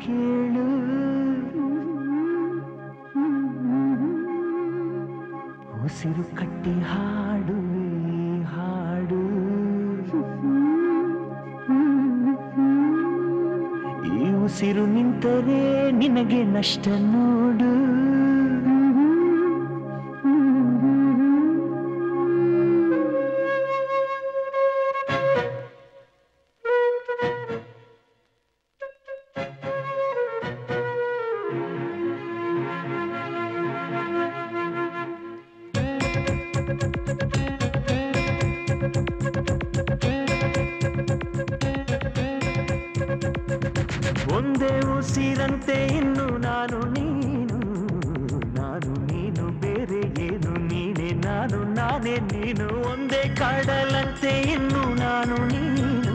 ಕೇಳು ಉಸಿರು ಕಟ್ಟಿ ಹಾಡುವೆ ಹಾಡು ಈ ಉಸಿರು ನಿಂತರೆ ನಿನಗೆ ನಷ್ಟ ನೋಡು ಒಂದೇ ಉಸಿರಂತೆ ಇನ್ನು ನಾನು ನೀನು ಬೇರೆ ಏನು ನೀನೆ ನಾನು ನಾನೇ ನೀನು ಒಂದೇ ಕಡಲಂತೆ ಇನ್ನು ನಾನು ನೀನು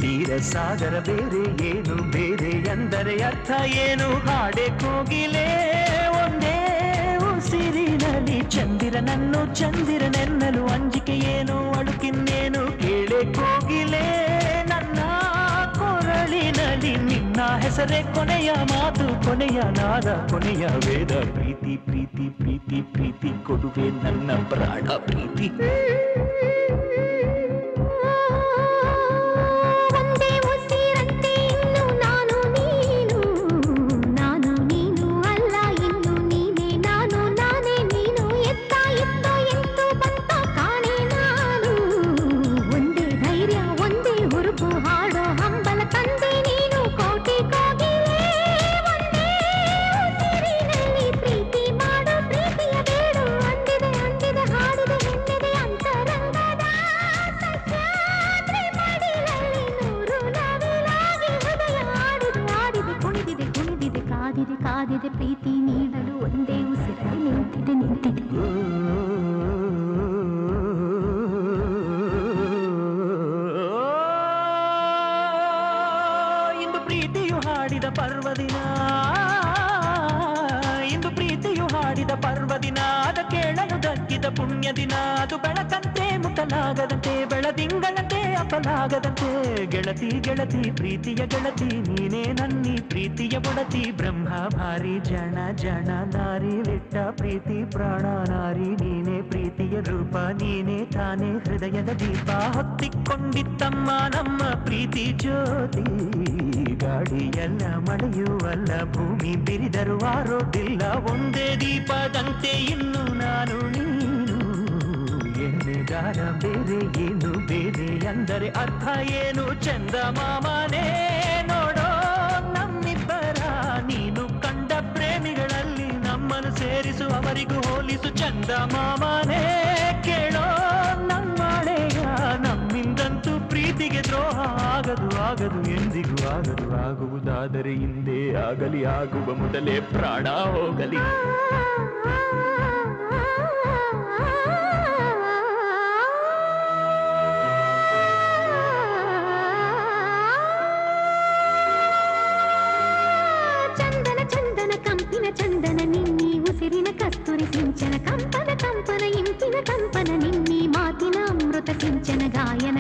ತೀರ ಸಾಗರ ಬೇರೆ ಏನು ಬೇರೆ ಎಂದರೆ ಅರ್ಥ ಏನು ಹಾಡೆ ಕೋಗಿಲೆ ಒಂದೇ ಉಸಿರಿನಲ್ಲಿ ಚಂದಿರನೆನ್ನಲು ಅಂಜಿಕೆ ಏನು ಅಡುಕಿನ್ನೇನು ಕೇಳೆ ಕೋಗಿಲೆ ನನ್ನ ಕೊರಳಿನಲ್ಲಿ ನಿನ್ನ ಹೆಸರೇ ಕೊನೆಯ ಮಾತು ಕೊನೆಯ ನಾದ ಕೊನೆಯ ವೇದ ಪ್ರೀತಿ ಪ್ರೀತಿ ಪ್ರೀತಿ ಪ್ರೀತಿ ಕೊಡುವೆ ನನ್ನ ಪ್ರಾಣ ಪ್ರೀತಿ ಕಾದಿದೆ ಪ್ರೀತಿ ನೀಡಲು ಒಂದೇ ಉಸಿರಲ್ಲಿ ನಿಂತಿದೆ ಇಂದು ಪ್ರೀತಿಯು ಹಾಡಿದ ಪರ್ವದಿನ ಅದು ಕೇಳಲು ದಕ್ಕಿದ ಪುಣ್ಯ ದಿನ ಅದು ಬೆಳಕಂತೆ ಮುಖಲಾಗದಂತೆ ಬೆಳದಿಂಗಳಂತೆ ಅಪಲಾಗದಂತೆ ಗೆಳತಿ ಗೆಳತಿ ಪ್ರೀತಿಯ ಗೆಳತಿ ನೀನೇ ನನ್ನಿ ಪ್ರೀತಿಯ ಬಡತಿ ಬ್ರಹ್ಮ ಭಾರಿ ಜನ ನಾರಿ ಲಿಟ್ಟ ಪ್ರೀತಿ ಪ್ರಾಣ ನಾರಿ ನೀನೇ ಪ್ರೀತಿಯ ರೂಪ ನೀನೇ ತಾನೇ ಹೃದಯದ ದೀಪ ಹೊತ್ತಿಕೊಂಡಿತ್ತಮ್ಮ ನಮ್ಮ ಪ್ರೀತಿ ಜ್ಯೋತಿ ಗಾಡಿಯಲ್ಲ ಮಳೆಯುವಲ್ಲ ಭೂಮಿ ಬಿರಿದರು ಆರೋದಿಲ್ಲ ಒಂದೇ ದೀಪದಂತೆ ಇನ್ನು ನಾನು ನೀನು ಎಣ್ಣೆಗಾರ ಬೇರೆ ಏನು ಬೇರೆ ಎಂದರೆ ಅರ್ಥ ಏನು ಚಂದ ಮಾಮನೇ ನೋಡೋ ನಮ್ಮಿಬ್ಬರ ನೀನು ಕಂಡ ಪ್ರೇಮಿಗಳಲ್ಲಿ ನಮ್ಮನ್ನು ಸೇರಿಸು ಅವರಿಗೂ ಹೋಲಿಸು ಚಂದ ಮಾಮನೇ ಕೇಳೋ ನಮ್ಮಳೆಯ ನಮ್ಮಿಂದಂತೂ ಪ್ರೀತಿಗೆ ದ್ರೋಹ ಆಗದು ಎಂದಿಗೂ ಆಗದು ಆಗುವುದಾದರೆ ಹಿಂದೆ ಆಗಲಿ ಆಗುವ ಮೊದಲೇ ಪ್ರಾಣ ಹೋಗಲಿ ಚಂದನ ನಿನ್ನಿ ಉಸಿರಿನ ಕಸ್ತೂರಿ ಸಿಂಚನ ಕಂಪನ ಇಂಪಿನ ಕಂಪನ ನಿನ್ನಿ ಮಾತಿನ ಅಮೃತ ಸಿಂಚನ ಗಾಯನ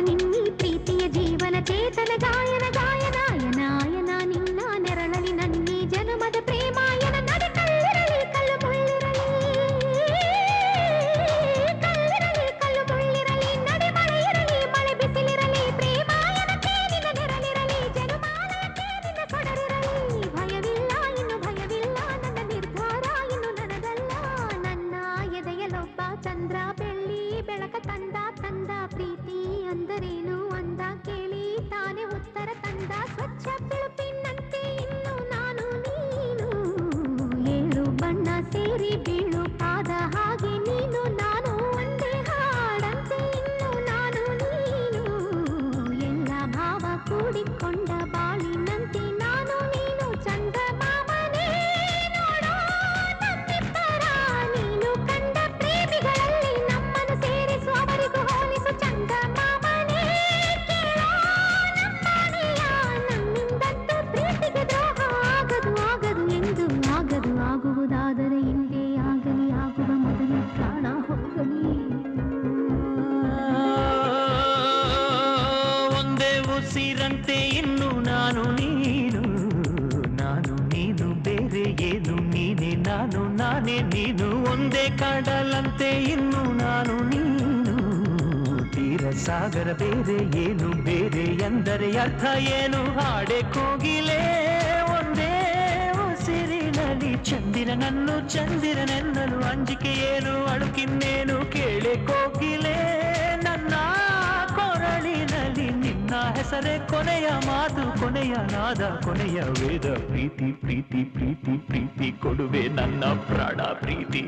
ನಿನ್ನಿ ಪ್ರೀತಿಯ ಜೀವನ ಚೇತನ ಗಾಯನ ಆಯನ ನಿನ್ನ ನೆರಳಲಿ ನನ್ನಿ ಜನುಮದ ಪ್ರೇಮಾಯನ ನಡೆ ಕಲ್ಲಿರಲಿ ಕಲ್ಲು ಮುಳ್ಳಿರಲಿ ನಡೆ ಮಳೆ ಇರಲಿ ಮಳೆ ಬಿಸಿಲಿರಲಿ ಪ್ರೇಮಾಯನ ತೇನಿನ ನೆರಳಿರಲಿ ಜನುಮಾನಕ್ಕೆ ನಿನ್ನ ಕೊಡರಿರಲಿ ಭಯವಿಲ್ಲ ನನ್ನ ನಿರ್ಧಾರ ಇನ್ನು ನನಗಲ್ಲ ನನ್ನ ಎದೆಯಲೊಬ್ಬ ಚಂದ್ರ ಬೆಳ್ಳಿ ಬೆಳಕ ತಂದ ಪ್ರೀತಿ ಅಂದರೇನು ಅಂದ ಕೇಳಿ ತಾನೇ ಉತ್ತರ ತಂದ ಸ್ವಚ್ಛ ಬಿಳುಪಿನಂತೆ ಇನ್ನು ನಾನು ನೀನು ಏಳು ಬಣ್ಣ ಸೇರಿ ಬೀಳು ಪಾದ ಹಾಗೆ ನೀನು ನಾನು ಒಂದೇ ಹಾಡಂತೆ ಇನ್ನು ನಾನು ನೀನು ಎಲ್ಲ ಭಾವ ಕೂಡಿಕೊಂಡ ಬಾಳಿನಂತೆ ನಾನು ನೀನು ಚಂದ ಮಾಮನೇ ನೋಡೋ ನಮ್ಮಿಬ್ಬರ ನೀನು ಕಂಡ ಪ್ರೇಮಿಗಳಲ್ಲಿ ನಮ್ಮನ್ನು ಸೇರಿಸು ಅವರಿಗೂ ಹೋಲಿಸು ಚಂದ ಮಾಮನೇ ಕೇಳೋ ನಮ್ಮನೆಯ ನಮ್ಮಿಂದಂತೂ ಪ್ರೀತಿಗೆ ದ್ರೋಹ ಆಗದು ಎಂದು ಆಗುವುದಾದರೆ ಹಿಂದೆ ಆಗಲಿ ಆಗುವ ಮೊದಲು ಪ್ರಾಣ ನಾನೇ ನೀನು ಒಂದೇ ಕಡಲಂತೆ ಇನ್ನು ನಾನು ನೀನು ತೀರ ಸಾಗರ ಬೇರೆ ಏನು ಬೇರೆ ಎಂದರೆ ಅರ್ಥ ಏನು ಹಾಡೆ ಕೋಗಿಲೆ ಒಂದೇ ಉಸಿರಿನಲ್ಲಿ ಚಂದಿರನೆನ್ನಲು ಅಂಜಿಕೆ ಏನು ಅಳುಕಿನ್ನೇನು ಕೇಳೆ ಕೋಗಿಲೆ ನನ್ನ ಕೊರಳಿನಲ್ಲಿ ನಿನ್ನ ಹೆಸರೇ ಕೊನೆಯ ಮಾತು ಕೊನೆಯ ನಾದ ಕೊನೆಯ ವೇದ ಪ್ರೀತಿ ಪ್ರೀತಿ ಪ್ರೀತಿ ಪ್ರೀತಿ ಕೊಡುವೆ ನನ್ನ ಪ್ರಾಣ ಪ್ರೀತಿ